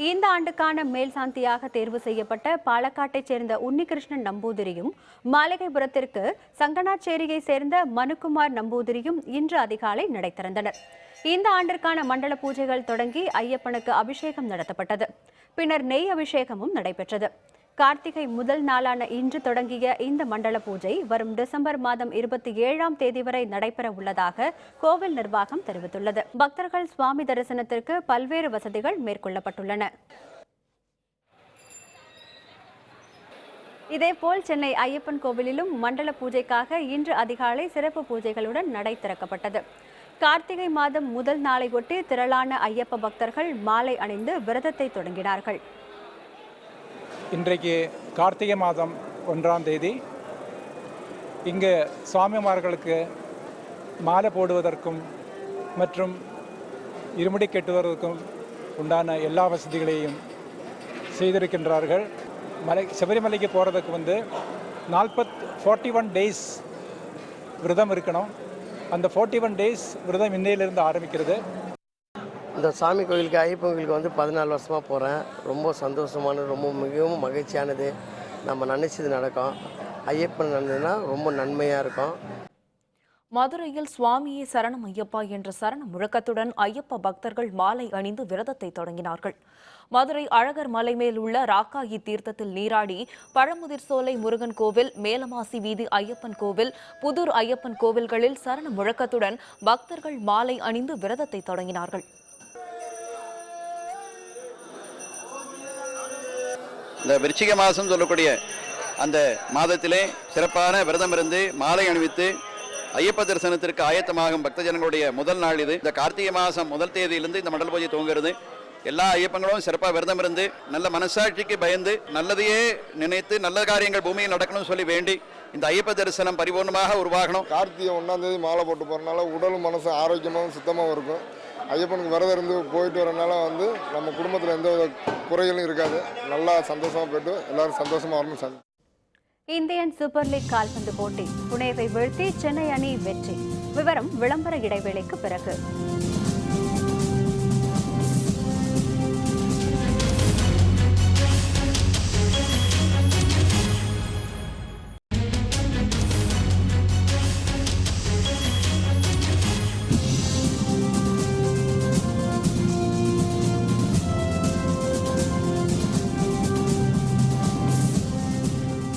இந்த ஆண்டுக்கான மேல்சாந்தியாக தேர்வு செய்யப்பட்ட பாலக்காட்டைச் சேர்ந்த உன்னிகிருஷ்ணன் நம்பூதிரியும் மாளிகைபுரத்திற்கு சங்கனாச்சேரியை சேர்ந்த மனுக்குமார் நம்பூதிரியும் இன்று அதிகாலை நடை திறந்தனர். இந்த ஆண்டிற்கான மண்டல பூஜைகள் தொடங்கி ஐயப்பனுக்கு அபிஷேகம் நடத்தப்பட்டது. பின்னர் நெய் அபிஷேகமும் நடைபெற்றது. கார்த்திகை முதல் நாளான இன்று தொடங்கிய இந்த மண்டல பூஜை வரும் டிசம்பர் மாதம் 27ஆம் தேதி வரை நடைபெற உள்ளதாக கோவில் நிர்வாகம் தெரிவித்துள்ளது. பக்தர்கள் சுவாமி தரிசனத்திற்கு பல்வேறு வசதிகள் மேற்கொள்ளப்பட்டுள்ளன. இதேபோல் சென்னை ஐயப்பன் கோவிலிலும் மண்டல பூஜைக்காக இன்று அதிகாலை சிறப்பு பூஜைகளுடன் நடை திறக்கப்பட்டது. கார்த்திகை மாதம் முதல் நாளை ஒட்டி திரளான ஐயப்ப பக்தர்கள் மாலை அணிந்து விரதத்தை தொடங்கினார்கள். இன்றைக்கு கார்த்திகை மாதம் 1ஆம் தேதி இங்கு சுவாமிமார்களுக்கு மாலை போடுவதற்கும் மற்றும் இருமுடி கட்டுவதற்கும் உண்டான எல்லா வசதிகளையும் செய்திருக்கின்றார்கள். சபரிமலைக்கு போகிறதுக்கு 41 டேஸ் விரதம் இருக்கணும். அந்த 41 டேஸ் விரதம் இன்னையிலிருந்து ஆரம்பிக்கிறது. இந்த சாமி கோயிலுக்கு ஐயப்பன் கோயிலுக்கு 14 வருஷமாக போகிறேன். ரொம்ப சந்தோஷமானது, ரொம்ப மிகவும் மகிழ்ச்சியானது. நம்ம நினச்சது நடக்கும். ஐயப்பன் நடந்ததுன்னா ரொம்ப நன்மையாக இருக்கும். மதுரையில் சுவாமியே சரணம் ஐயப்பா என்ற சரண முழக்கத்துடன் ஐயப்ப பக்தர்கள் மாலை அணிந்து விரதத்தை தொடங்கினார்கள். மதுரை அழகர் மலை மேல் உள்ள ராக்காயி தீர்த்தத்தில் நீராடி பழமுதிர் சோலை முருகன் கோவில், மேலமாசி வீதி ஐயப்பன் கோவில், புதூர் ஐயப்பன் கோவில்களில் சரண முழக்கத்துடன் பக்தர்கள் மாலை அணிந்து விரதத்தை தொடங்கினார்கள். இந்த விருச்சிக மாதம் சொல்லக்கூடிய அந்த மாதத்திலே சிறப்பான விரதம் இருந்து மாலை அணிவித்து ஐயப்ப தரிசனத்திற்கு ஆயத்தமாகும் பக்த ஜனங்களுடைய முதல் நாள் இது. இந்த கார்த்திகை மாதம் முதல் தேதியிலிருந்து இந்த மண்டல பூஜை துவங்குகிறது. எல்லா ஐயப்பங்களும் சிறப்பாக விரதம் இருந்து நல்ல மனசாட்சிக்கு பயந்து நல்லதையே நினைத்து நல்ல காரியங்கள் பூமியில் நடக்கணும்னு சொல்லி வேண்டி இந்த ஐயப்ப தரிசனம் பரிபூர்ணமாக உருவாகணும். கார்த்திகை 1ஆம் தேதி மாலை போட்டு போகிறனால உடலும் மனசும் ஆரோக்கியமாகவும் சுத்தமாகவும் இருக்கும். ஐயப்பனுக்கு விரதம் இருந்து போயிட்டு வரனால நம்ம குடும்பத்தில் எந்த வித குறைகளும் இருக்காது. நல்லா சந்தோஷமாக போயிட்டு எல்லாரும் சந்தோஷமாக வரணும். இந்தியன் சூப்பர் லீக் கால்பந்து போட்டி புனேவை வீழ்த்தி சென்னை அணி வெற்றி. விவரம் விளம்பர இடைவேளைக்கு பிறகு.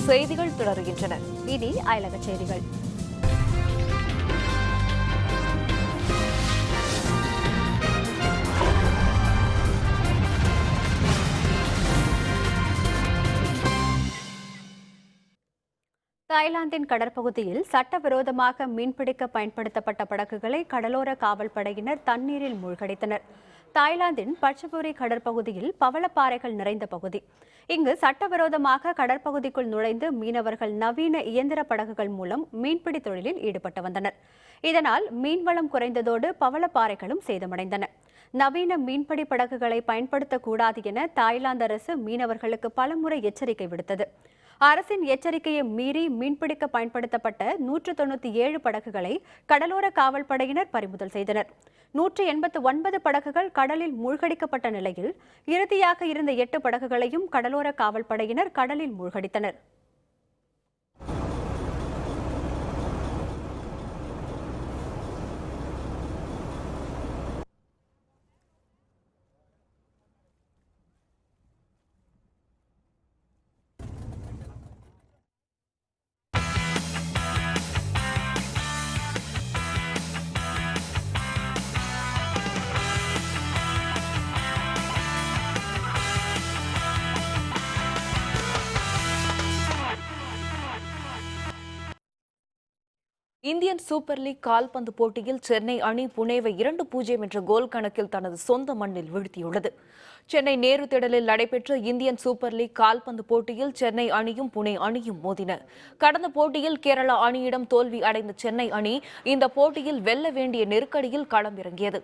செய்திகள் தொடர்கின்றன. இனி அயலக செய்திகள். தாய்லாந்தின் கடற்பகுதியில் சட்டவிரோதமாக மீன்பிடிக்க பயன்படுத்தப்பட்ட படகுகளை கடலோர காவல் படையினர் தண்ணீரில் மூழ்கடித்தனர். தாய்லாந்தின் பச்சபுரி கடற்பகுதியில் பவளப்பாறைகள் நிறைந்த பகுதி. இங்கு சட்டவிரோதமாக கடற்பகுதிக்குள் நுழைந்து மீனவர்கள் நவீன இயந்திர படகுகள் மூலம் மீன்பிடி தொழிலில் ஈடுபட்டு வந்தனர். இதனால் மீன்வளம் குறைந்ததோடு பவளப்பாறைகளும் சேதமடைந்தன. நவீன மீன்பிடி படகுகளை பயன்படுத்தக்கூடாது என தாய்லாந்து அரசு மீனவர்களுக்கு பலமுறை எச்சரிக்கை விடுத்தது. அரசின் எச்சரிக்கையை மீறி மீன்பிடிக்க பயன்படுத்தப்பட்ட 197 படகுகளை கடலோர காவல் படையினர் பறிமுதல் செய்தனர். 189 படகுகள் கடலில் மூழ்கடிக்கப்பட்ட நிலையில் இறுதியாக இருந்த 8 படகுகளையும் கடலோர காவல்படையினர் கடலில் மூழ்கடித்தனர். இந்தியன் சூப்பர் லீக் கால்பந்து போட்டியில் சென்னை அணி புனேவை 2-0 என்ற கோல் கணக்கில் தனது சொந்த மண்ணில் வீழ்த்தியுள்ளது. சென்னை நேரு திடலில் நடைபெற்ற இந்தியன் சூப்பர் லீக் கால்பந்து போட்டியில் சென்னை அணியும் புனே அணியும் மோதின. கடந்த போட்டியில் கேரளா அணியிடம் தோல்வி அடைந்த சென்னை அணி இந்த போட்டியில் வெல்ல வேண்டிய நெருக்கடியில் களமிறங்கியது.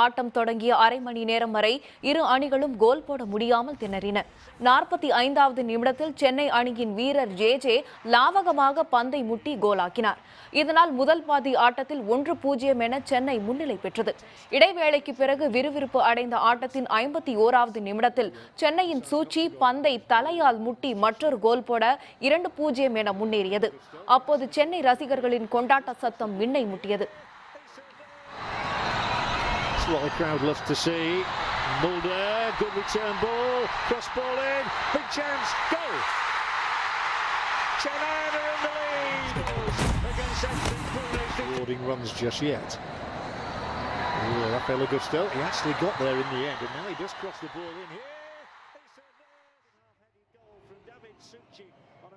ஆட்டம் தொடங்கிய அரை மணி நேரம் வரை இரு அணிகளும் கோல் போட முடியாமல் திணறின. 45வது நிமிடத்தில் சென்னை அணியின் வீரர் ஜே லாவகமாக பந்தை முட்டி கோலாக்கினார். இதனால் முதல் பாதி ஆட்டத்தில் 1-0 என சென்னை முன்னிலை பெற்றது. இடைவேளைக்கு பிறகு விறுவிறுப்பு அடைந்த ஆட்டத்தின் 51வது நிமிடத்தில் சென்னையின் சூச்சி பந்தை தலையால் முட்டி மற்றொரு கோல் போட 2-0 என முன்னேறியது. அப்போது சென்னை ரசிகர்களின் கொண்டாட்ட சத்தம் விண்ணை முட்டியது. What the crowd loves to see. Mulder, good return ball, cross ball in, big chance, goal! Chennai are in the lead against Central Pune. Rewarding runs just yet. Rafael Augusto, he actually got there in the end, and now he does cross the ball in here.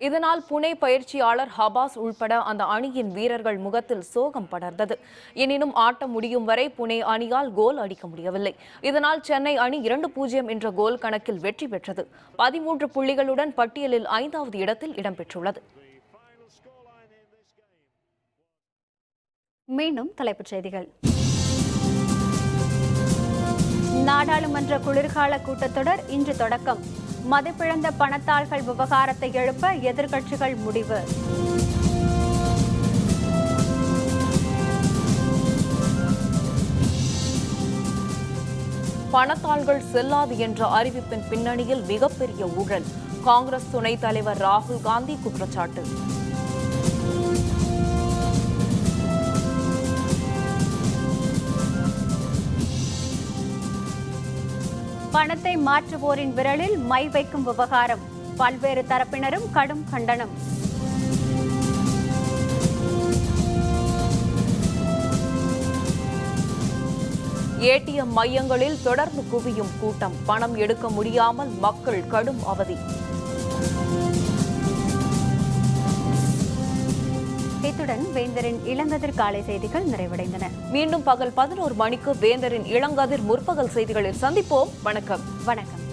இதனால் புனே பயிற்சியாளர் ஹபாஸ் உள்பட அந்த அணியின் வீரர்கள் முகத்தில் சோகம் படர்ந்தது. எனினும் ஆட்டம் முடியும் வரை புனே அணியால் கோல் அடிக்க முடியவில்லை. இதனால் சென்னை அணி 2-0 என்ற கோல் கணக்கில் வெற்றி பெற்றது. 13 புள்ளிகளுடன் பட்டியலில் 5வது இடத்தில் இடம்பெற்றுள்ளது. மீண்டும் தலைப்புச் செய்திகள். நாடாளுமன்ற குளிர்கால கூட்டத்தொடர் இன்று தொடக்கம். மதிப்பிழந்த பணத்தாள்கள் விவகாரத்தை எழுப்ப எதிர்க்கட்சிகள் முடிவு. பணத்தாள்கள் செல்லாது என்ற அறிவிப்பின் பின்னணியில் மிகப்பெரிய ஊழல். காங்கிரஸ் துணைத் தலைவர் ராகுல் காந்தி குற்றச்சாட்டு. பணத்தை மாற்றுவோரின் விரலில் மை வைக்கும் விவகாரம். பல்வேறு தரப்பினரும் கடும் கண்டனம். ஏடிஎம் மையங்களில் தொடர்ந்து குவியும் கூட்டம். பணம் எடுக்க முடியாமல் மக்கள் கடும் அவதி. இத்துடன் வேந்தரின் இளங்கதிர் காலை செய்திகள் நிறைவடைந்தன. மீண்டும் பகல் 11 மணிக்கு வேந்தரின் இளங்கதிர் முற்பகல் செய்திகளில் சந்திப்போம். வணக்கம். வணக்கம்.